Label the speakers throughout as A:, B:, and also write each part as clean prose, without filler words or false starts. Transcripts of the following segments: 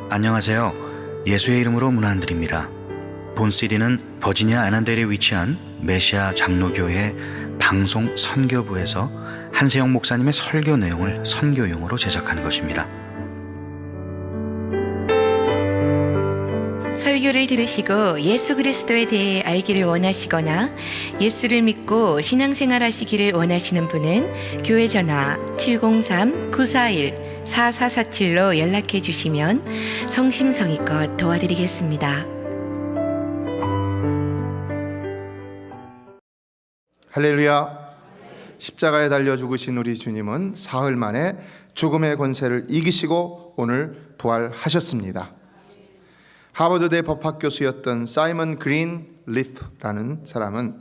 A: 안녕하세요. 예수의 이름으로 문안 안 드립니다. 본 CD는 버지니아 애난델에 위치한 메시아 장로교회 방송 선교부에서 한세영 목사님의 설교 내용을 선교용으로 제작한 것입니다.
B: 설교를 들으시고 예수 그리스도에 대해 알기를 원하시거나 예수를 믿고 신앙생활 하시기를 원하시는 분은 교회 전화 703-941-4447로 연락해 주시면 성심성의껏 도와드리겠습니다.
C: 할렐루야. 십자가에 달려 죽으신 우리 주님은 사흘 만에 죽음의 권세를 이기시고 오늘 부활하셨습니다. 하버드대 법학 교수였던 사이먼 그린리프라는 사람은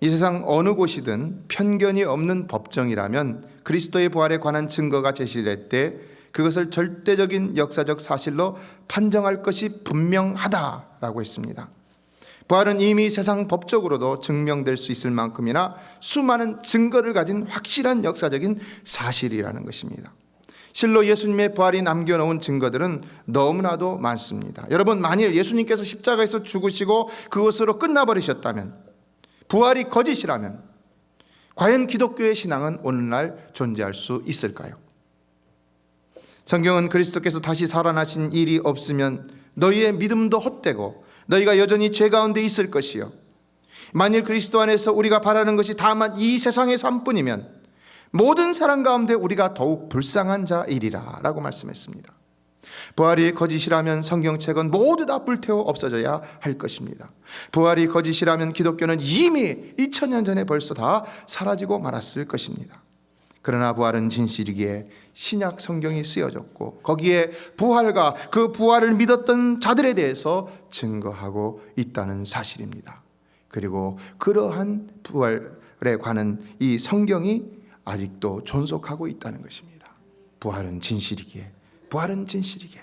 C: 이 세상 어느 곳이든 편견이 없는 법정이라면 그리스도의 부활에 관한 증거가 제시될 때 그것을 절대적인 역사적 사실로 판정할 것이 분명하다라고 했습니다. 부활은 이미 세상 법적으로도 증명될 수 있을 만큼이나 수많은 증거를 가진 확실한 역사적인 사실이라는 것입니다. 실로 예수님의 부활이 남겨놓은 증거들은 너무나도 많습니다. 여러분, 만일 예수님께서 십자가에서 죽으시고 그것으로 끝나버리셨다면, 부활이 거짓이라면 과연 기독교의 신앙은 오늘날 존재할 수 있을까요? 성경은 그리스도께서 다시 살아나신 일이 없으면 너희의 믿음도 헛되고 너희가 여전히 죄 가운데 있을 것이요, 만일 그리스도 안에서 우리가 바라는 것이 다만 이 세상의 삶뿐이면 모든 사람 가운데 우리가 더욱 불쌍한 자이리라 라고 말씀했습니다. 부활이 거짓이라면 성경책은 모두 다 불태워 없어져야 할 것입니다. 부활이 거짓이라면 기독교는 이미 2000년 전에 벌써 다 사라지고 말았을 것입니다. 그러나 부활은 진실이기에 신약 성경이 쓰여졌고 거기에 부활과 그 부활을 믿었던 자들에 대해서 증거하고 있다는 사실입니다. 그리고 그러한 부활에 관한 이 성경이 아직도 존속하고 있다는 것입니다. 부활은 진실이기에, 부활은 진실이기에,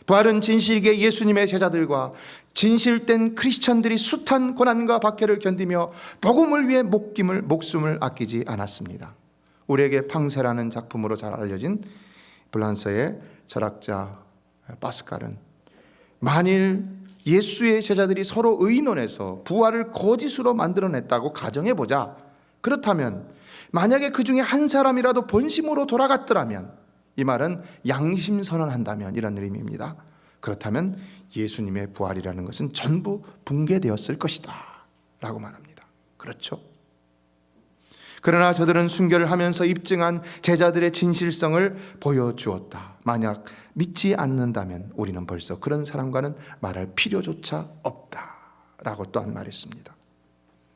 C: 부활은 진실이기에 예수님의 제자들과 진실된 크리스천들이 숱한 고난과 박해를 견디며 복음을 위해 목숨을 아끼지 않았습니다. 우리에게 팡세라는 작품으로 잘 알려진 프랑스의 철학자 파스칼은 만일 예수의 제자들이 서로 의논해서 부활을 거짓으로 만들어냈다고 가정해보자. 그렇다면 만약에 그 중에 한 사람이라도 본심으로 돌아갔더라면, 이 말은 양심 선언한다면 이런 의미입니다. 그렇다면 예수님의 부활이라는 것은 전부 붕괴되었을 것이다 라고 말합니다. 그렇죠? 그러나 저들은 순교를 하면서 입증한 제자들의 진실성을 보여주었다. 만약 믿지 않는다면 우리는 벌써 그런 사람과는 말할 필요조차 없다라고 또한 말했습니다.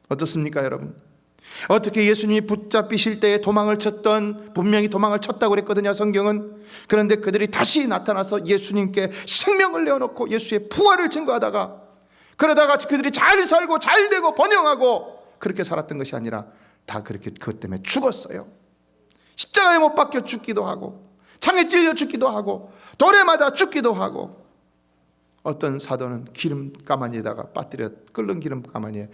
C: 어떻습니까, 여러분? 어떻게 예수님이 붙잡히실 때에 도망을 쳤던, 분명히 도망을 쳤다고 그랬거든요, 성경은. 그런데 그들이 다시 나타나서 예수님께 생명을 내어놓고 예수의 부활을 증거하다가, 그러다가 그들이 잘 살고 잘 되고 번영하고 그렇게 살았던 것이 아니라 다 그렇게 그것 때문에 죽었어요. 십자가에 못 박혀 죽기도 하고, 창에 찔려 죽기도 하고, 돌에 맞아 죽기도 하고, 어떤 사도는 기름 가마니에다가 끓는 기름 가마니에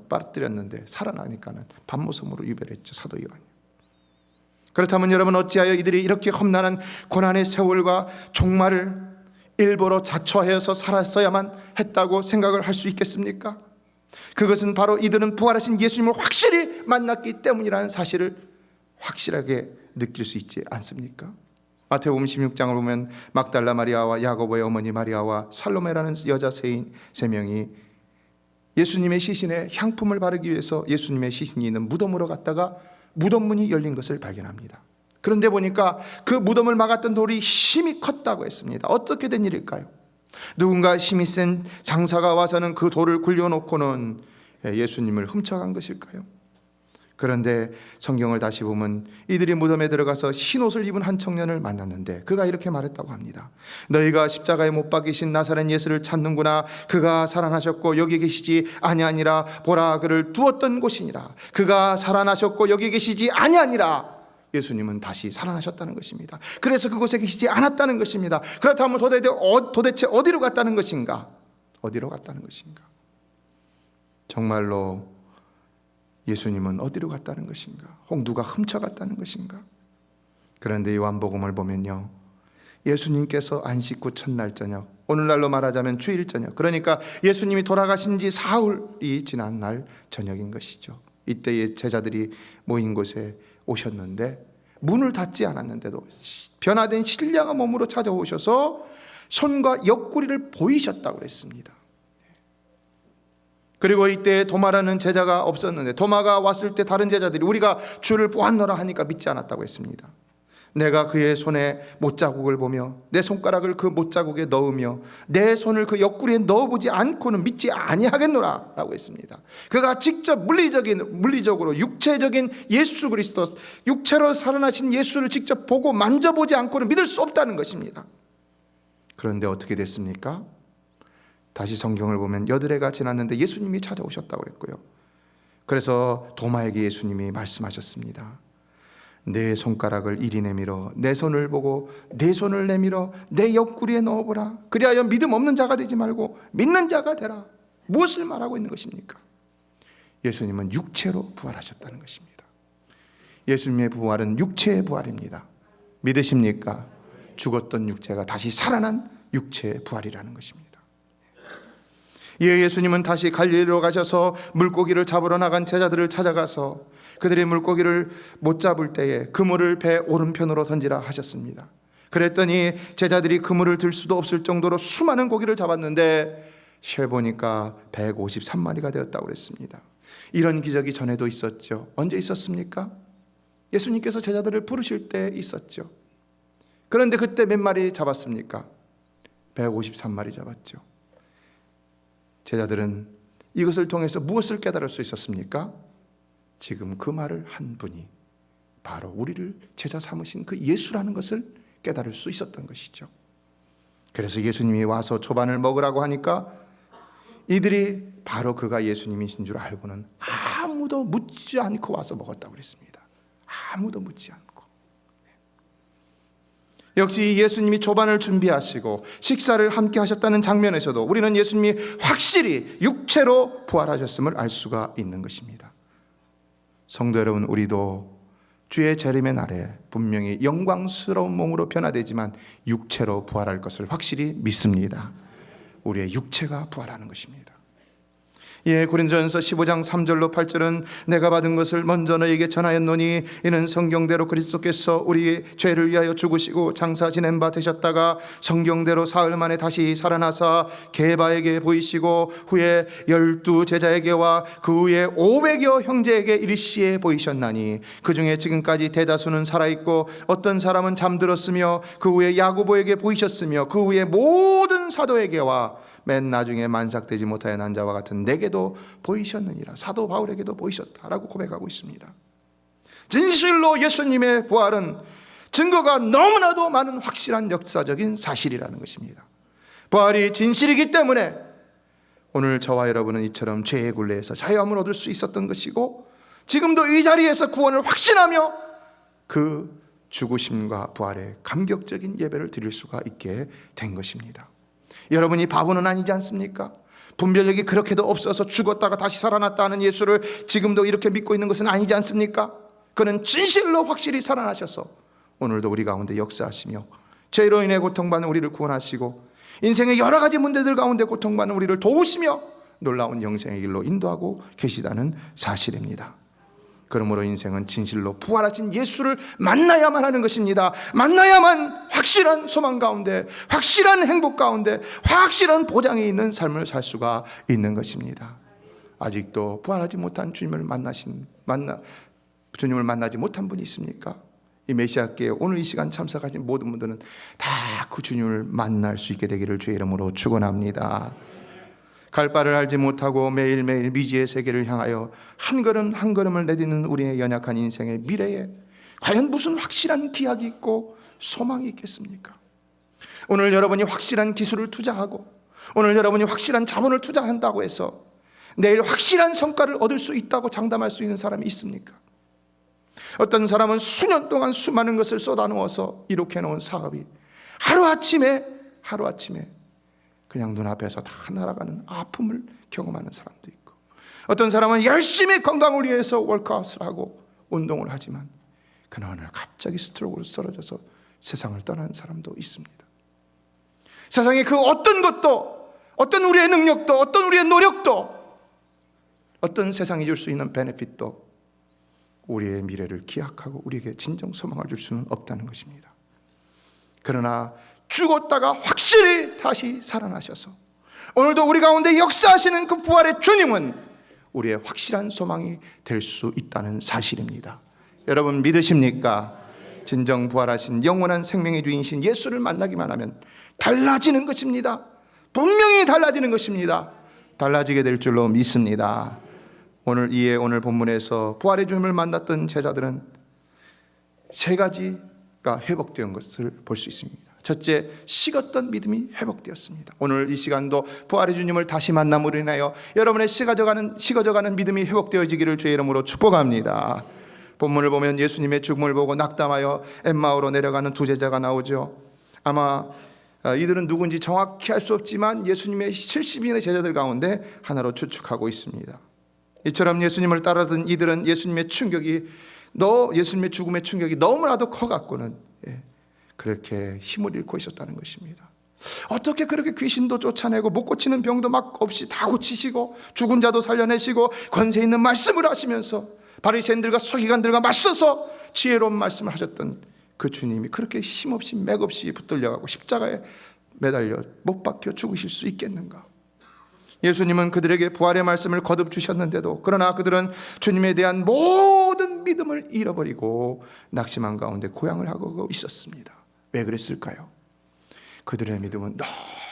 C: 빠뜨렸는데 살아나니까는 밤모섬으로 유별했죠, 사도 요한이. 그렇다면 여러분, 어찌하여 이들이 이렇게 험난한 고난의 세월과 종말을 일부러 자초하여서 살았어야만 했다고 생각을 할 수 있겠습니까? 그것은 바로 이들은 부활하신 예수님을 확실히 만났기 때문이라는 사실을 확실하게 느낄 수 있지 않습니까? 마태복음 16장을 보면 막달라 마리아와 야고보의 어머니 마리아와 살로메라는 여자 세 명이 예수님의 시신에 향품을 바르기 위해서 예수님의 시신이 있는 무덤으로 갔다가 무덤 문이 열린 것을 발견합니다. 그런데 보니까 그 무덤을 막았던 돌이 힘이 컸다고 했습니다. 어떻게 된 일일까요? 누군가 힘이 센 장사가 와서는 그 돌을 굴려놓고는 예수님을 훔쳐간 것일까요? 그런데 성경을 다시 보면 이들이 무덤에 들어가서 흰옷을 입은 한 청년을 만났는데 그가 이렇게 말했다고 합니다. 너희가 십자가에 못 박이신 나사렛 예수를 찾는구나. 그가 살아나셨고 여기 계시지 아니하니라. 보라, 그를 두었던 곳이니라. 그가 살아나셨고 여기 계시지 아니하니라. 예수님은 다시 살아나셨다는 것입니다. 그래서 그곳에 계시지 않았다는 것입니다. 그렇다면 도대체 어디로 갔다는 것인가? 어디로 갔다는 것인가? 정말로 예수님은 어디로 갔다는 것인가? 혹 누가 훔쳐갔다는 것인가? 그런데 요한복음을 보면요, 예수님께서 안식 후 첫날 저녁, 오늘날로 말하자면 주일 저녁, 그러니까 예수님이 돌아가신 지 사흘이 지난 날 저녁인 것이죠. 이때의 제자들이 모인 곳에 오셨는데 문을 닫지 않았는데도 변화된 신령한 몸으로 찾아오셔서 손과 옆구리를 보이셨다고 그랬습니다. 그리고 이때 도마라는 제자가 없었는데, 도마가 왔을 때 다른 제자들이 우리가 주를 보았노라 하니까 믿지 않았다고 했습니다. 내가 그의 손에 못자국을 보며 내 손가락을 그 못자국에 넣으며 내 손을 그 옆구리에 넣어보지 않고는 믿지 아니하겠노라 라고 했습니다. 그가 직접 물리적으로 육체적인 예수 그리스도, 육체로 살아나신 예수를 직접 보고 만져보지 않고는 믿을 수 없다는 것입니다. 그런데 어떻게 됐습니까? 다시 성경을 보면 8해가 지났는데 예수님이 찾아오셨다고 그랬고요. 그래서 도마에게 예수님이 말씀하셨습니다. 내 손가락을 이리 내밀어 내 손을 보고 내 손을 내밀어 내 옆구리에 넣어보라. 그리하여 믿음 없는 자가 되지 말고 믿는 자가 되라. 무엇을 말하고 있는 것입니까? 예수님은 육체로 부활하셨다는 것입니다. 예수님의 부활은 육체의 부활입니다. 믿으십니까? 죽었던 육체가 다시 살아난 육체의 부활이라는 것입니다. 이에 예수님은 다시 갈릴리로 가셔서 물고기를 잡으러 나간 제자들을 찾아가서 그들이 물고기를 못 잡을 때에 그물을 배 오른편으로 던지라 하셨습니다. 그랬더니 제자들이 그물을 들 수도 없을 정도로 수많은 고기를 잡았는데 세보니까 153마리가 되었다고 그랬습니다. 이런 기적이 전에도 있었죠. 언제 있었습니까? 예수님께서 제자들을 부르실 때 있었죠. 그런데 그때 몇 마리 잡았습니까? 153마리 잡았죠. 제자들은 이것을 통해서 무엇을 깨달을 수 있었습니까? 지금 그 말을 한 분이 바로 우리를 제자 삼으신 그 예수라는 것을 깨달을 수 있었던 것이죠. 그래서 예수님이 와서 초반을 먹으라고 하니까 이들이 바로 그가 예수님이신 줄 알고는 아무도 묻지 않고 와서 먹었다고 그랬습니다. 아무도 묻지 않고. 역시 예수님이 초반을 준비하시고 식사를 함께 하셨다는 장면에서도 우리는 예수님이 확실히 육체로 부활하셨음을 알 수가 있는 것입니다. 성도 여러분, 우리도 주의 재림의 날에 분명히 영광스러운 몸으로 변화되지만 육체로 부활할 것을 확실히 믿습니다. 우리의 육체가 부활하는 것입니다. 예, 고린도전서 15장 3절로 8절은 내가 받은 것을 먼저 너에게 전하였노니 이는 성경대로 그리스도께서 우리 죄를 위하여 죽으시고 장사 지낸 바 되셨다가 성경대로 사흘 만에 다시 살아나사 게바에게 보이시고 후에 12 제자에게와 그 후에 500여 형제에게 일시에 보이셨나니 그 중에 지금까지 대다수는 살아있고 어떤 사람은 잠들었으며 그 후에 야고보에게 보이셨으며 그 후에 모든 사도에게와 맨 나중에 만삭되지 못하여 난 자와 같은 내게도 보이셨느니라. 사도 바울에게도 보이셨다라고 고백하고 있습니다. 진실로 예수님의 부활은 증거가 너무나도 많은 확실한 역사적인 사실이라는 것입니다. 부활이 진실이기 때문에 오늘 저와 여러분은 이처럼 죄의 굴레에서 자유함을 얻을 수 있었던 것이고 지금도 이 자리에서 구원을 확신하며 그 죽으심과 부활의 감격적인 예배를 드릴 수가 있게 된 것입니다. 여러분이 바보는 아니지 않습니까? 분별력이 그렇게도 없어서 죽었다가 다시 살아났다는 예수를 지금도 이렇게 믿고 있는 것은 아니지 않습니까? 그는 진실로 확실히 살아나셔서 오늘도 우리 가운데 역사하시며 죄로 인해 고통받는 우리를 구원하시고 인생의 여러 가지 문제들 가운데 고통받는 우리를 도우시며 놀라운 영생의 길로 인도하고 계시다는 사실입니다. 그러므로 인생은 진실로 부활하신 예수를 만나야만 하는 것입니다. 만나야만 확실한 소망 가운데, 확실한 행복 가운데, 확실한 보장이 있는 삶을 살 수가 있는 것입니다. 아직도 부활하지 못한 주님을 주님을 만나지 못한 분이 있습니까? 이 메시아께 오늘 이 시간 참석하신 모든 분들은 다 그 주님을 만날 수 있게 되기를 주의 이름으로 축원합니다. 갈 바를 알지 못하고 매일매일 미지의 세계를 향하여 한 걸음 한 걸음을 내딛는 우리의 연약한 인생의 미래에 과연 무슨 확실한 기약이 있고 소망이 있겠습니까? 오늘 여러분이 확실한 기술을 투자하고 오늘 여러분이 확실한 자본을 투자한다고 해서 내일 확실한 성과를 얻을 수 있다고 장담할 수 있는 사람이 있습니까? 어떤 사람은 수년 동안 수많은 것을 쏟아놓아서 이룩해 놓은 사업이 하루아침에 그냥 눈앞에서 다 날아가는 아픔을 경험하는 사람도 있고 어떤 사람은 열심히 건강을 위해서 월크아웃을 하고 운동을 하지만 그는 오늘 갑자기 스트로크로 쓰러져서 세상을 떠나는 사람도 있습니다. 세상의 그 어떤 것도, 어떤 우리의 능력도, 어떤 우리의 노력도, 어떤 세상이 줄 수 있는 베네핏도 우리의 미래를 기약하고 우리에게 진정 소망을 줄 수는 없다는 것입니다. 그러나 죽었다가 확실히 다시 살아나셔서 오늘도 우리 가운데 역사하시는 그 부활의 주님은 우리의 확실한 소망이 될 수 있다는 사실입니다. 여러분 믿으십니까? 진정 부활하신 영원한 생명의 주인이신 예수를 만나기만 하면 달라지는 것입니다. 분명히 달라지는 것입니다. 달라지게 될 줄로 믿습니다. 오늘 본문에서 부활의 주님을 만났던 제자들은 세 가지가 회복된 것을 볼 수 있습니다. 첫째, 식었던 믿음이 회복되었습니다. 오늘 이 시간도 부활의 주님을 다시 만남으로 인하여 여러분의 식어져가는 믿음이 회복되어지기를 주의 이름으로 축복합니다. 본문을 보면 예수님의 죽음을 보고 낙담하여 엠마오로 내려가는 두 제자가 나오죠. 아마 이들은 누군지 정확히 알 수 없지만 예수님의 70인의 제자들 가운데 하나로 추측하고 있습니다. 이처럼 예수님을 따르던 이들은 예수님의 죽음의 충격이 너무나도 커갖고는 그렇게 힘을 잃고 있었다는 것입니다. 어떻게 그렇게 귀신도 쫓아내고 못 고치는 병도 막 없이 다 고치시고 죽은 자도 살려내시고 권세 있는 말씀을 하시면서 바리새인들과 서기관들과 맞서서 지혜로운 말씀을 하셨던 그 주님이 그렇게 힘없이 맥없이 붙들려가고 십자가에 매달려 못 박혀 죽으실 수 있겠는가? 예수님은 그들에게 부활의 말씀을 거듭 주셨는데도 그러나 그들은 주님에 대한 모든 믿음을 잃어버리고 낙심한 가운데 고향을 하고 있었습니다. 왜 그랬을까요? 그들의 믿음은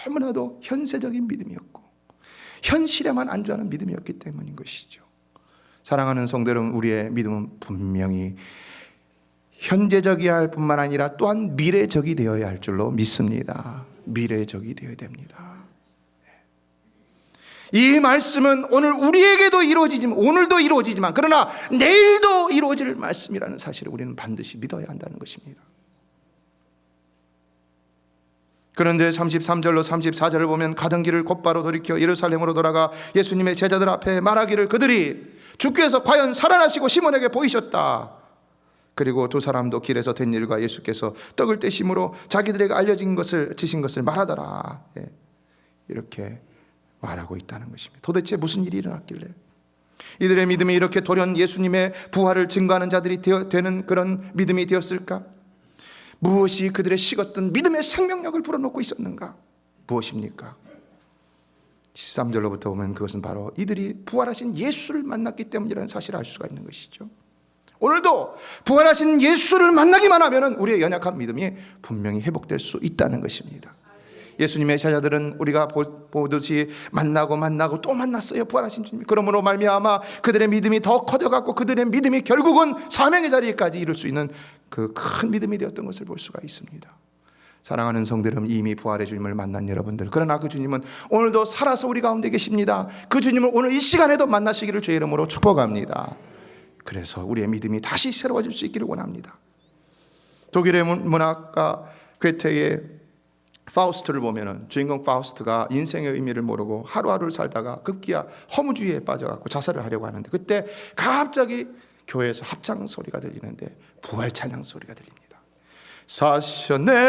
C: 너무나도 현세적인 믿음이었고 현실에만 안주하는 믿음이었기 때문인 것이죠. 사랑하는 성도 여러분, 우리의 믿음은 분명히 현재적이어야 할 뿐만 아니라 또한 미래적이 되어야 할 줄로 믿습니다. 미래적이 되어야 됩니다. 이 말씀은 오늘 우리에게도 오늘도 이루어지지만 그러나 내일도 이루어질 말씀이라는 사실을 우리는 반드시 믿어야 한다는 것입니다. 그런데 33절로 34절을 보면 가던 길을 곧바로 돌이켜 예루살렘으로 돌아가 예수님의 제자들 앞에 말하기를 그들이 주께서 과연 살아나시고 시몬에게 보이셨다. 그리고 두 사람도 길에서 된 일과 예수께서 떡을 떼심으로 자기들에게 주신 것을 말하더라. 이렇게 말하고 있다는 것입니다. 도대체 무슨 일이 일어났길래 이들의 믿음이 이렇게 돌연 예수님의 부활을 증거하는 자들이 되는 그런 믿음이 되었을까? 무엇이 그들의 식었던 믿음의 생명력을 불어넣고 있었는가? 무엇입니까? 13절로부터 보면 그것은 바로 이들이 부활하신 예수를 만났기 때문이라는 사실을 알 수가 있는 것이죠. 오늘도 부활하신 예수를 만나기만 하면 우리의 연약한 믿음이 분명히 회복될 수 있다는 것입니다. 예수님의 제자들은 우리가 보듯이 만나고 또 만났어요. 부활하신 주님. 그러므로 말미암아 그들의 믿음이 더 커져갔고 그들의 믿음이 결국은 사명의 자리까지 이룰 수 있는 그 큰 믿음이 되었던 것을 볼 수가 있습니다. 사랑하는 성도 여러분, 이미 부활의 주님을 만난 여러분들, 그러나 그 주님은 오늘도 살아서 우리 가운데 계십니다. 그 주님을 오늘 이 시간에도 만나시기를 주의 이름으로 축복합니다. 그래서 우리의 믿음이 다시 새로워질 수 있기를 원합니다. 독일의 문학가 괴테의 파우스트를 보면은 주인공 파우스트가 인생의 의미를 모르고 하루하루를 살다가 급기야 허무주의에 빠져갖고 자살을 하려고 하는데 그때 갑자기 교회에서 합창 소리가 들리는데 부활 찬양 소리가 들립니다. 사셨네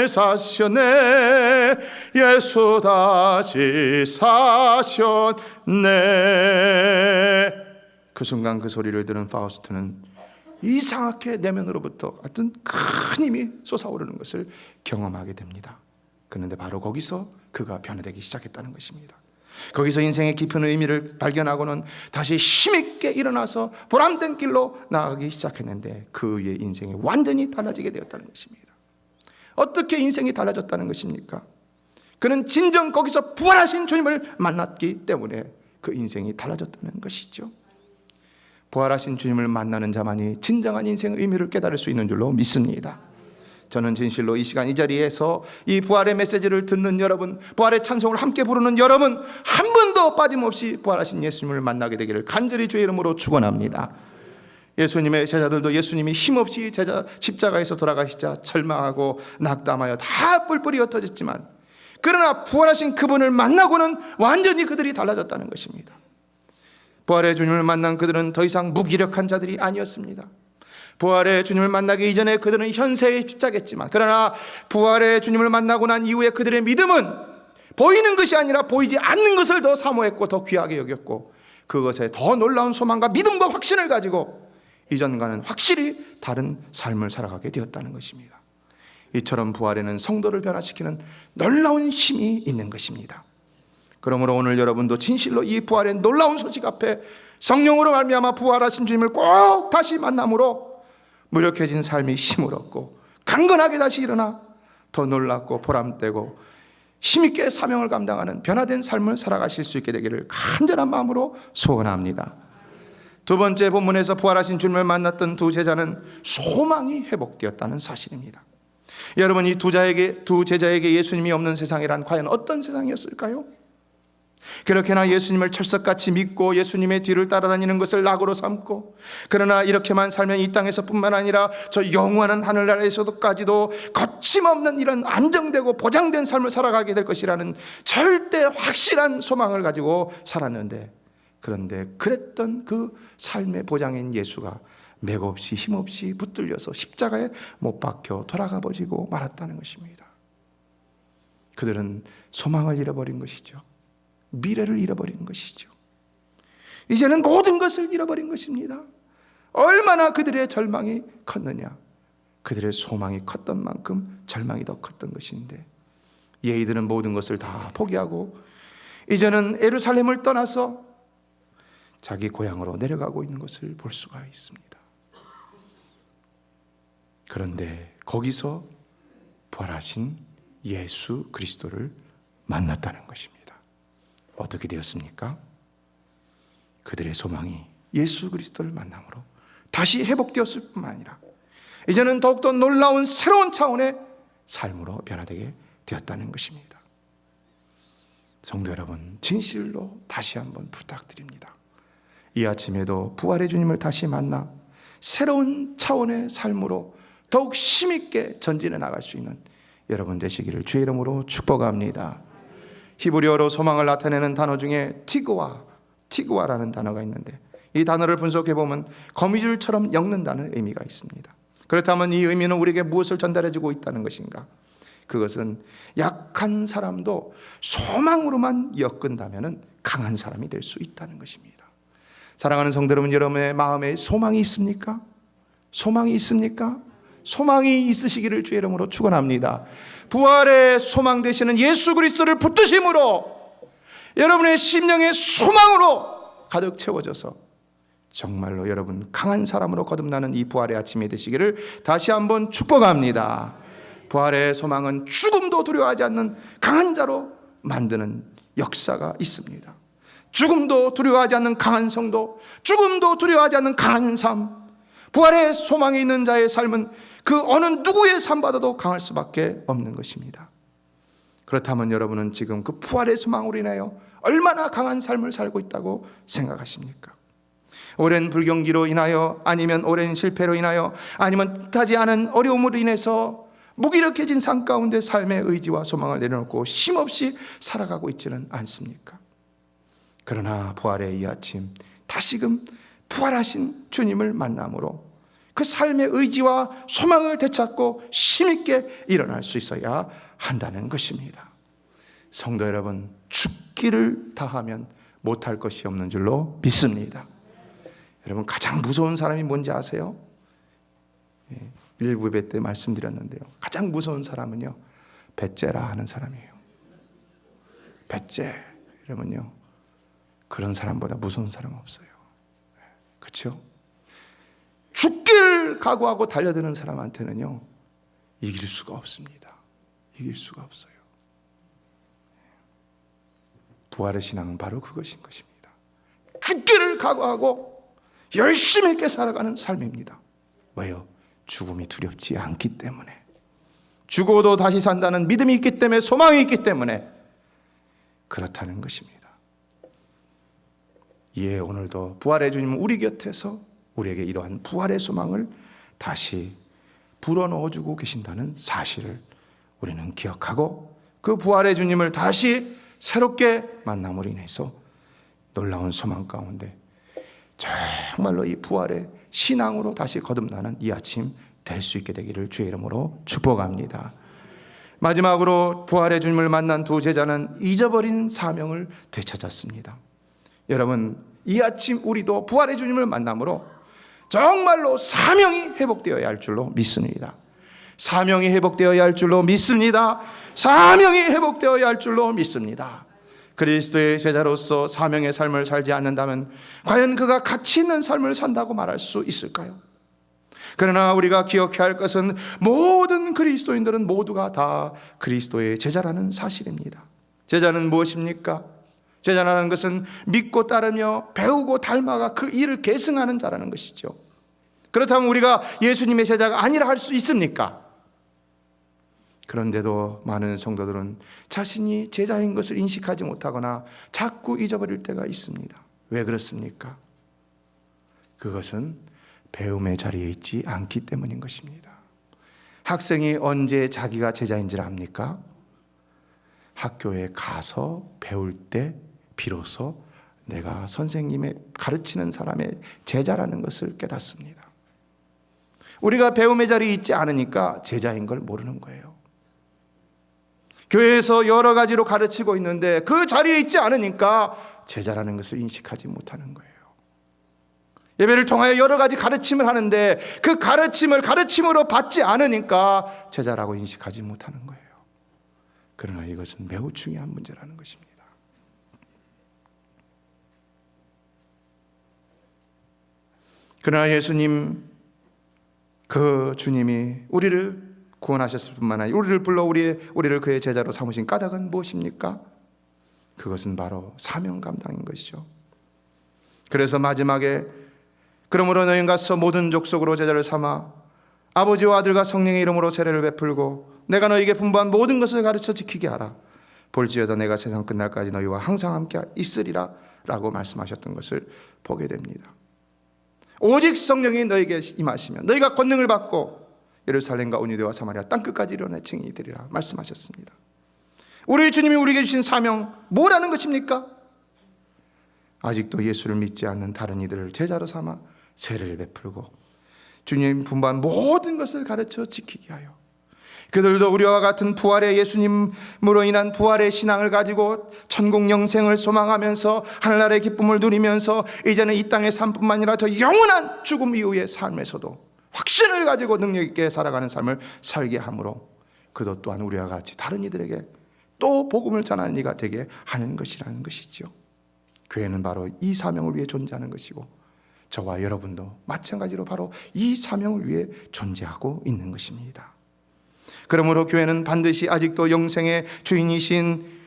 C: 사셨네 예수 다시 사셨네. 그 순간 그 소리를 들은 파우스트는 이상하게 내면으로부터 어떤 큰 힘이 솟아오르는 것을 경험하게 됩니다. 그런데 바로 거기서 그가 변화되기 시작했다는 것입니다. 거기서 인생의 깊은 의미를 발견하고는 다시 힘있게 일어나서 보람된 길로 나아가기 시작했는데 그의 인생이 완전히 달라지게 되었다는 것입니다. 어떻게 인생이 달라졌다는 것입니까? 그는 진정 거기서 부활하신 주님을 만났기 때문에 그 인생이 달라졌다는 것이죠. 부활하신 주님을 만나는 자만이 진정한 인생의 의미를 깨달을 수 있는 줄로 믿습니다. 저는 진실로 이 시간 이 자리에서 이 부활의 메시지를 듣는 여러분, 부활의 찬송을 함께 부르는 여러분, 한 번도 빠짐없이 부활하신 예수님을 만나게 되기를 간절히 주의 이름으로 축원합니다. 예수님의 제자들도 예수님이 힘없이 십자가에서 돌아가시자 절망하고 낙담하여 다 뿔뿔이 흩어졌지만 그러나 부활하신 그분을 만나고는 완전히 그들이 달라졌다는 것입니다. 부활의 주님을 만난 그들은 더 이상 무기력한 자들이 아니었습니다. 부활의 주님을 만나기 이전에 그들은 현세에 집착했지만, 그러나 부활의 주님을 만나고 난 이후에 그들의 믿음은 보이는 것이 아니라 보이지 않는 것을 더 사모했고 더 귀하게 여겼고, 그것에 더 놀라운 소망과 믿음과 확신을 가지고 이전과는 확실히 다른 삶을 살아가게 되었다는 것입니다. 이처럼 부활에는 성도를 변화시키는 놀라운 힘이 있는 것입니다. 그러므로 오늘 여러분도 진실로 이 부활의 놀라운 소식 앞에 성령으로 말미암아 부활하신 주님을 꼭 다시 만남으로 무력해진 삶이 힘을 얻고 강건하게 다시 일어나 더 놀랍고 보람되고 힘있게 사명을 감당하는 변화된 삶을 살아가실 수 있게 되기를 간절한 마음으로 소원합니다. 두 번째 본문에서 부활하신 주님을 만났던 두 제자는 소망이 회복되었다는 사실입니다. 여러분, 이 두 제자에게 예수님이 없는 세상이란 과연 어떤 세상이었을까요? 그렇게나 예수님을 철석같이 믿고 예수님의 뒤를 따라다니는 것을 낙으로 삼고, 그러나 이렇게만 살면 이 땅에서 뿐만 아니라 저 영원한 하늘나라에서도까지도 거침없는 이런 안정되고 보장된 삶을 살아가게 될 것이라는 절대 확실한 소망을 가지고 살았는데, 그런데 그랬던 그 삶의 보장인 예수가 맥없이 힘없이 붙들려서 십자가에 못 박혀 돌아가 버리고 말았다는 것입니다. 그들은 소망을 잃어버린 것이죠. 미래를 잃어버린 것이죠. 이제는 모든 것을 잃어버린 것입니다. 얼마나 그들의 절망이 컸느냐. 그들의 소망이 컸던 만큼 절망이 더 컸던 것인데, 이들은 모든 것을 다 포기하고 이제는 예루살렘을 떠나서 자기 고향으로 내려가고 있는 것을 볼 수가 있습니다. 그런데 거기서 부활하신 예수 그리스도를 만났다는 것입니다. 어떻게 되었습니까? 그들의 소망이 예수 그리스도를 만남으로 다시 회복되었을 뿐만 아니라 이제는 더욱더 놀라운 새로운 차원의 삶으로 변화되게 되었다는 것입니다. 성도 여러분, 진실로 다시 한번 부탁드립니다. 이 아침에도 부활의 주님을 다시 만나 새로운 차원의 삶으로 더욱 힘있게 전진해 나갈 수 있는 여러분 되시기를 주의 이름으로 축복합니다. 히브리어로 소망을 나타내는 단어 중에 티그와라는 단어가 있는데, 이 단어를 분석해 보면 거미줄처럼 엮는다는 의미가 있습니다. 그렇다면 이 의미는 우리에게 무엇을 전달해 주고 있다는 것인가? 그것은 약한 사람도 소망으로만 엮은다면 강한 사람이 될 수 있다는 것입니다. 사랑하는 성도 여러분, 여러분의 마음에 소망이 있습니까? 소망이 있습니까? 소망이 있으시기를 주의 이름으로 축원합니다. 부활의 소망 되시는 예수 그리스도를 붙드심으로 여러분의 심령의 소망으로 가득 채워져서 정말로 여러분 강한 사람으로 거듭나는 이 부활의 아침이 되시기를 다시 한번 축복합니다. 부활의 소망은 죽음도 두려워하지 않는 강한 자로 만드는 역사가 있습니다. 죽음도 두려워하지 않는 강한 성도, 죽음도 두려워하지 않는 강한 삶, 부활의 소망이 있는 자의 삶은 그 어느 누구의 삶보다도 강할 수밖에 없는 것입니다. 그렇다면 여러분은 지금 그 부활의 소망으로 인하여 얼마나 강한 삶을 살고 있다고 생각하십니까? 오랜 불경기로 인하여, 아니면 오랜 실패로 인하여, 아니면 뜻하지 않은 어려움으로 인해서 무기력해진 삶 가운데 삶의 의지와 소망을 내려놓고 힘없이 살아가고 있지는 않습니까? 그러나 부활의 이 아침 다시금 부활하신 주님을 만남으로 그 삶의 의지와 소망을 되찾고 힘있게 일어날 수 있어야 한다는 것입니다. 성도 여러분, 죽기를 다하면 못할 것이 없는 줄로 믿습니다. 여러분, 가장 무서운 사람이 뭔지 아세요? 일부 예배 때 말씀드렸는데요, 가장 무서운 사람은요, 배째라 하는 사람이에요. 배째. 여러분요, 그런 사람보다 무서운 사람 없어요. 그렇죠? 죽기를 각오하고 달려드는 사람한테는요, 이길 수가 없습니다. 이길 수가 없어요. 부활의 신앙은 바로 그것인 것입니다. 죽기를 각오하고 열심히 있게 살아가는 삶입니다. 왜요? 죽음이 두렵지 않기 때문에, 죽어도 다시 산다는 믿음이 있기 때문에, 소망이 있기 때문에 그렇다는 것입니다. 이에 오늘도 부활의 주님은 우리 곁에서 우리에게 이러한 부활의 소망을 다시 불어넣어주고 계신다는 사실을 우리는 기억하고, 그 부활의 주님을 다시 새롭게 만남으로 인해서 놀라운 소망 가운데 정말로 이 부활의 신앙으로 다시 거듭나는 이 아침 될 수 있게 되기를 주의 이름으로 축복합니다. 마지막으로 부활의 주님을 만난 두 제자는 잊어버린 사명을 되찾았습니다. 여러분, 이 아침 우리도 부활의 주님을 만남으로 정말로 사명이 회복되어야 할 줄로 믿습니다. 사명이 회복되어야 할 줄로 믿습니다. 사명이 회복되어야 할 줄로 믿습니다. 그리스도의 제자로서 사명의 삶을 살지 않는다면 과연 그가 가치 있는 삶을 산다고 말할 수 있을까요? 그러나 우리가 기억해야 할 것은 모든 그리스도인들은 모두가 다 그리스도의 제자라는 사실입니다. 제자는 무엇입니까? 제자라는 것은 믿고 따르며 배우고 닮아가 그 일을 계승하는 자라는 것이죠. 그렇다면 우리가 예수님의 제자가 아니라 할 수 있습니까? 그런데도 많은 성도들은 자신이 제자인 것을 인식하지 못하거나 자꾸 잊어버릴 때가 있습니다. 왜 그렇습니까? 그것은 배움의 자리에 있지 않기 때문인 것입니다. 학생이 언제 자기가 제자인 줄 압니까? 학교에 가서 배울 때 비로소 내가 선생님의 가르치는 사람의 제자라는 것을 깨닫습니다. 우리가 배움의 자리에 있지 않으니까 제자인 걸 모르는 거예요. 교회에서 여러 가지로 가르치고 있는데 그 자리에 있지 않으니까 제자라는 것을 인식하지 못하는 거예요. 예배를 통하여 여러 가지 가르침을 하는데 그 가르침을 가르침으로 받지 않으니까 제자라고 인식하지 못하는 거예요. 그러나 이것은 매우 중요한 문제라는 것입니다. 그러나 예수님, 그 주님이 우리를 구원하셨을 뿐만 아니라 우리를 불러 우리를 그의 제자로 삼으신 까닭은 무엇입니까? 그것은 바로 사명 감당인 것이죠. 그래서 마지막에 그러므로 너희는 가서 모든 족속으로 제자를 삼아 아버지와 아들과 성령의 이름으로 세례를 베풀고 내가 너희에게 분부한 모든 것을 가르쳐 지키게 하라. 볼지어다 내가 세상 끝날까지 너희와 항상 함께 있으리라 라고 말씀하셨던 것을 보게 됩니다. 오직 성령이 너희에게 임하시면 너희가 권능을 받고 예루살렘과 온 유대와 사마리아 땅끝까지 이르러 증인이 되리라 말씀하셨습니다. 우리 주님이 우리에게 주신 사명 뭐라는 것입니까? 아직도 예수를 믿지 않는 다른 이들을 제자로 삼아 세례를 베풀고 주님 분부한 모든 것을 가르쳐 지키게 하여 그들도 우리와 같은 부활의 예수님으로 인한 부활의 신앙을 가지고 천국 영생을 소망하면서 하늘나라의 기쁨을 누리면서 이제는 이 땅의 삶뿐만 아니라 저 영원한 죽음 이후의 삶에서도 확신을 가지고 능력 있게 살아가는 삶을 살게 함으로 그도 또한 우리와 같이 다른 이들에게 또 복음을 전하는 이가 되게 하는 것이라는 것이죠. 교회는 바로 이 사명을 위해 존재하는 것이고 저와 여러분도 마찬가지로 바로 이 사명을 위해 존재하고 있는 것입니다. 그러므로 교회는 반드시 아직도 영생의 주인이신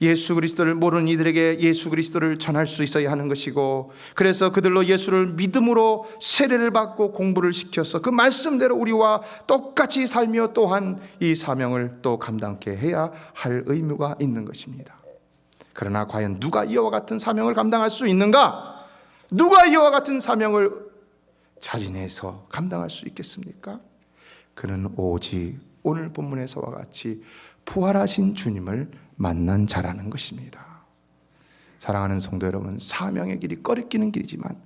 C: 예수 그리스도를 모르는 이들에게 예수 그리스도를 전할 수 있어야 하는 것이고 그래서 그들로 예수를 믿음으로 세례를 받고 공부를 시켜서 그 말씀대로 우리와 똑같이 살며 또한 이 사명을 또 감당케 해야 할 의무가 있는 것입니다. 그러나 과연 누가 이와 같은 사명을 감당할 수 있는가? 누가 이와 같은 사명을 자진해서 감당할 수 있겠습니까? 그는 오직 오늘 본문에서와 같이 부활하신 주님을 만난 자라는 것입니다. 사랑하는 성도 여러분, 사명의 길이 꺼리끼는 길이지만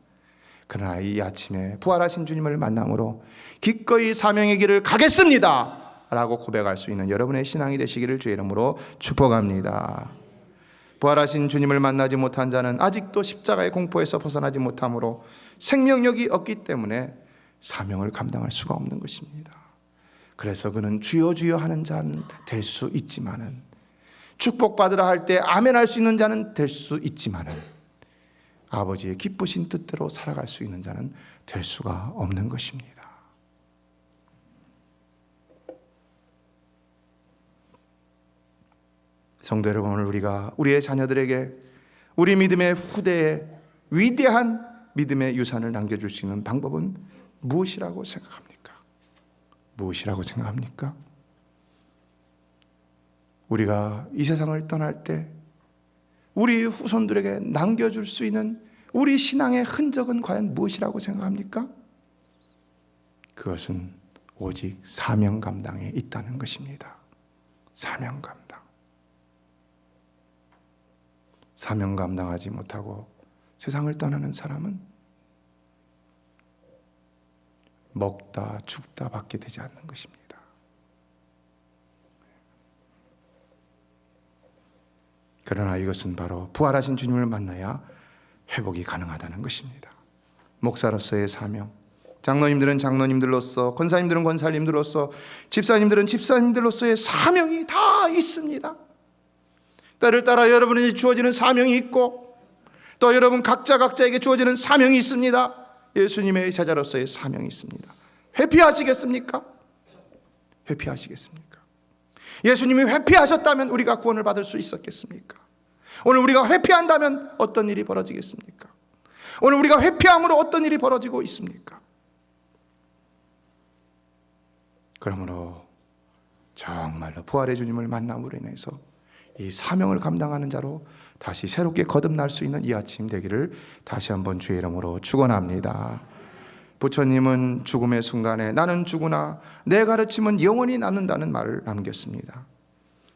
C: 그러나 이 아침에 부활하신 주님을 만남으로 기꺼이 사명의 길을 가겠습니다 라고 고백할 수 있는 여러분의 신앙이 되시기를 주의 이름으로 축복합니다. 부활하신 주님을 만나지 못한 자는 아직도 십자가의 공포에서 벗어나지 못하므로 생명력이 없기 때문에 사명을 감당할 수가 없는 것입니다. 그래서 그는 주여 주여 하는 자는 될 수 있지만은 축복받으라 할 때 아멘 할 수 있는 자는 될 수 있지만은 아버지의 기쁘신 뜻대로 살아갈 수 있는 자는 될 수가 없는 것입니다. 성도 여러분, 오늘 우리가 우리의 자녀들에게 우리 믿음의 후대에 위대한 믿음의 유산을 남겨줄 수 있는 방법은 무엇이라고 생각합니까? 무엇이라고 생각합니까? 우리가 이 세상을 떠날 때 우리 후손들에게 남겨줄 수 있는 우리 신앙의 흔적은 과연 무엇이라고 생각합니까? 그것은 오직 사명 감당에 있다는 것입니다. 사명 감당. 사명 감당하지 못하고 세상을 떠나는 사람은 먹다 죽다 밖에 되지 않는 것입니다. 그러나 이것은 바로 부활하신 주님을 만나야 회복이 가능하다는 것입니다. 목사로서의 사명, 장로님들은 장로님들로서, 권사님들은 권사님들로서, 집사님들은 집사님들로서의 사명이 다 있습니다. 때를 따라 여러분에게 주어지는 사명이 있고, 또 여러분 각자에게 주어지는 사명이 있습니다. 예수님의 제자로서의 사명이 있습니다. 회피하시겠습니까? 회피하시겠습니까? 예수님이 회피하셨다면 우리가 구원을 받을 수 있었겠습니까? 오늘 우리가 회피한다면 어떤 일이 벌어지겠습니까? 오늘 우리가 회피함으로 어떤 일이 벌어지고 있습니까? 그러므로 정말로 부활의 주님을 만남으로 인해서 이 사명을 감당하는 자로 다시 새롭게 거듭날 수 있는 이 아침 되기를 다시 한번 주의 이름으로 축원합니다. 부처님은 죽음의 순간에 나는 죽으나 내 가르침은 영원히 남는다는 말을 남겼습니다.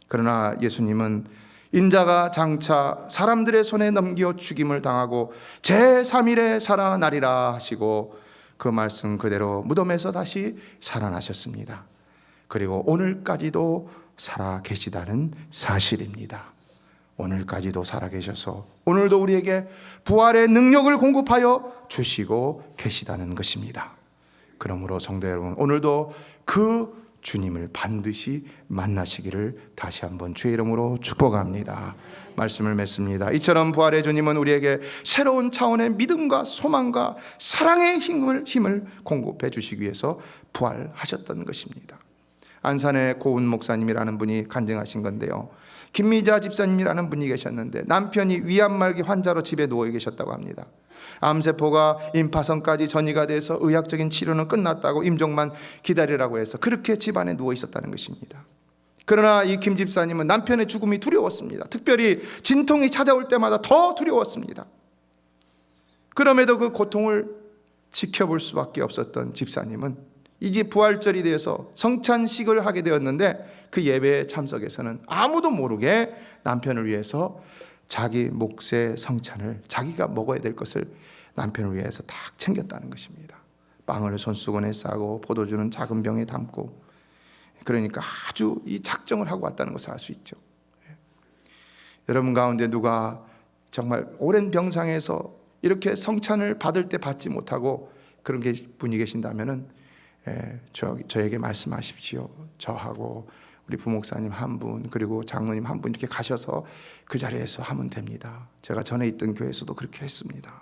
C: 그러나 예수님은 인자가 장차 사람들의 손에 넘겨 죽임을 당하고 제3일에 살아나리라 하시고 그 말씀 그대로 무덤에서 다시 살아나셨습니다. 그리고 오늘까지도 살아 계시다는 사실입니다. 오늘까지도 살아계셔서 오늘도 우리에게 부활의 능력을 공급하여 주시고 계시다는 것입니다. 그러므로 성도 여러분, 오늘도 그 주님을 반드시 만나시기를 다시 한번 주의 이름으로 축복합니다. 말씀을 맺습니다. 이처럼 부활의 주님은 우리에게 새로운 차원의 믿음과 소망과 사랑의 힘을 공급해 주시기 위해서 부활하셨던 것입니다. 안산의 고은 목사님이라는 분이 간증하신 건데요, 김미자 집사님이라는 분이 계셨는데 남편이 위암말기 환자로 집에 누워 계셨다고 합니다. 암세포가 임파선까지 전이가 돼서 의학적인 치료는 끝났다고 임종만 기다리라고 해서 그렇게 집안에 누워 있었다는 것입니다. 그러나 이 김 집사님은 남편의 죽음이 두려웠습니다. 특별히 진통이 찾아올 때마다 더 두려웠습니다. 그럼에도 그 고통을 지켜볼 수밖에 없었던 집사님은 이제 부활절이 되어서 성찬식을 하게 되었는데 그 예배에 참석해서는 아무도 모르게 남편을 위해서 자기 몫의 성찬을, 자기가 먹어야 될 것을 남편을 위해서 딱 챙겼다는 것입니다. 빵을 손수건에 싸고 포도주는 작은 병에 담고, 그러니까 아주 이 작정을 하고 왔다는 것을 알 수 있죠. 여러분 가운데 누가 정말 오랜 병상에서 이렇게 성찬을 받을 때 받지 못하고 그런 분이 계신다면은 저에게 말씀하십시오. 저하고 우리 부목사님 한 분, 그리고 장로님 한 분 이렇게 가셔서 그 자리에서 하면 됩니다. 제가 전에 있던 교회에서도 그렇게 했습니다.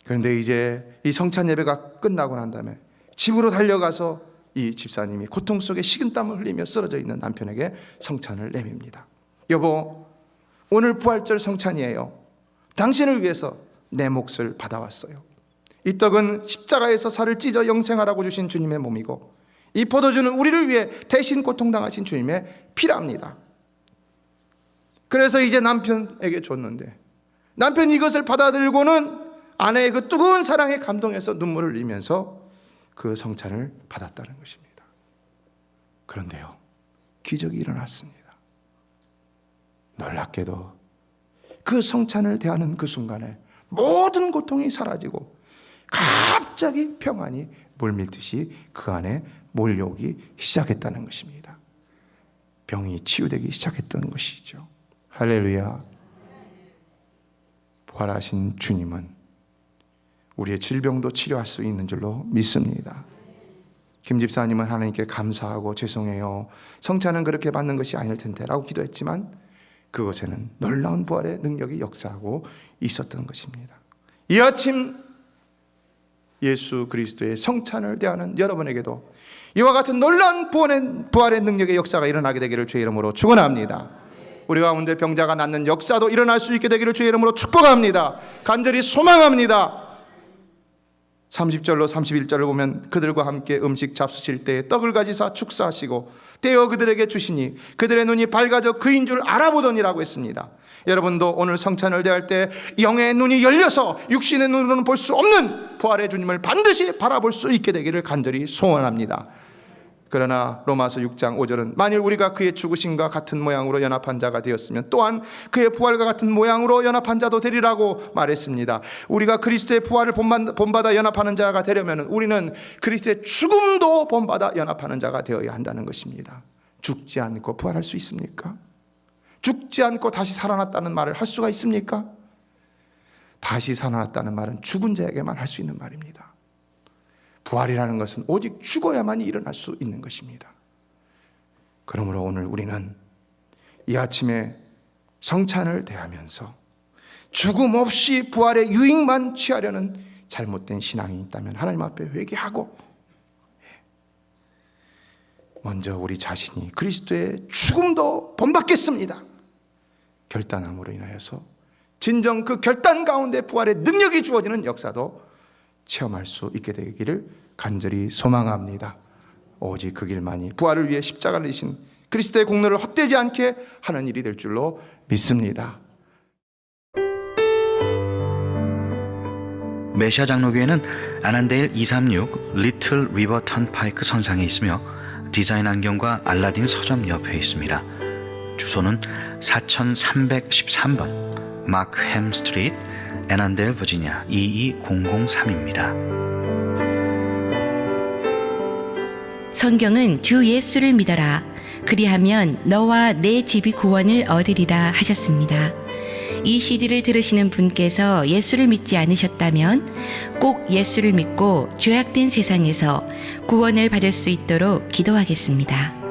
C: 그런데 이제 이 성찬 예배가 끝나고 난 다음에 집으로 달려가서 이 집사님이 고통 속에 식은땀을 흘리며 쓰러져 있는 남편에게 성찬을 내밉니다. 여보, 오늘 부활절 성찬이에요. 당신을 위해서 내 몫을 받아왔어요. 이 떡은 십자가에서 살을 찢어 영생하라고 주신 주님의 몸이고, 이 포도주는 우리를 위해 대신 고통당하신 주님의 피랍니다. 그래서 이제 남편에게 줬는데 남편이 이것을 받아들고는 아내의 그 뜨거운 사랑에 감동해서 눈물을 흘리면서 그 성찬을 받았다는 것입니다. 그런데요, 기적이 일어났습니다. 놀랍게도 그 성찬을 대하는 그 순간에 모든 고통이 사라지고 갑자기 평안이 물밀듯이 그 안에 몰려오기 시작했다는 것입니다. 병이 치유되기 시작했던 것이죠. 할렐루야. 부활하신 주님은 우리의 질병도 치료할 수 있는 줄로 믿습니다. 김 집사님은 하나님께 감사하고 죄송해요, 성찬은 그렇게 받는 것이 아닐 텐데 라고 기도했지만 그것에는 놀라운 부활의 능력이 역사하고 있었던 것입니다. 이 아침 예수 그리스도의 성찬을 대하는 여러분에게도 이와 같은 놀라운 부활의 능력의 역사가 일어나게 되기를 주의 이름으로 축원합니다. 우리 가운데 병자가 낫는 역사도 일어날 수 있게 되기를 주의 이름으로 축복합니다. 간절히 소망합니다. 30절로 31절을 보면 그들과 함께 음식 잡수실 때 떡을 가지사 축사하시고 떼어 그들에게 주시니 그들의 눈이 밝아져 그인 줄 알아보더니라고 했습니다. 여러분도 오늘 성찬을 대할 때 영의 눈이 열려서 육신의 눈으로는 볼 수 없는 부활의 주님을 반드시 바라볼 수 있게 되기를 간절히 소원합니다. 그러나 로마서 6장 5절은 만일 우리가 그의 죽으심과 같은 모양으로 연합한 자가 되었으면 또한 그의 부활과 같은 모양으로 연합한 자도 되리라고 말했습니다. 우리가 그리스도의 부활을 본받아 연합하는 자가 되려면 우리는 그리스도의 죽음도 본받아 연합하는 자가 되어야 한다는 것입니다. 죽지 않고 부활할 수 있습니까? 죽지 않고 다시 살아났다는 말을 할 수가 있습니까? 다시 살아났다는 말은 죽은 자에게만 할 수 있는 말입니다. 부활이라는 것은 오직 죽어야만이 일어날 수 있는 것입니다. 그러므로 오늘 우리는 이 아침에 성찬을 대하면서 죽음 없이 부활의 유익만 취하려는 잘못된 신앙이 있다면 하나님 앞에 회개하고 먼저 우리 자신이 그리스도의 죽음도 본받겠습니다 결단함으로 인하여서 진정 그 결단 가운데 부활의 능력이 주어지는 역사도 체험할 수 있게 되기를 간절히 소망합니다. 오직 그 길만이 부활을 위해 십자가를 지신 그리스도의 공로를 헛되지 않게 하는 일이 될 줄로 믿습니다.
A: 메시아 장로교회는 아난데일 236 리틀 리버 턴파이크 선상에 있으며 디자인 안경과 알라딘 서점 옆에 있습니다. 주소는 4313번 마크햄 스트리트, 애난데일 버지니아 22003입니다.
B: 성경은 주 예수를 믿어라. 그리하면 너와 내 집이 구원을 얻으리라 하셨습니다. 이 CD를 들으시는 분께서 예수를 믿지 않으셨다면 꼭 예수를 믿고 죄악된 세상에서 구원을 받을 수 있도록 기도하겠습니다.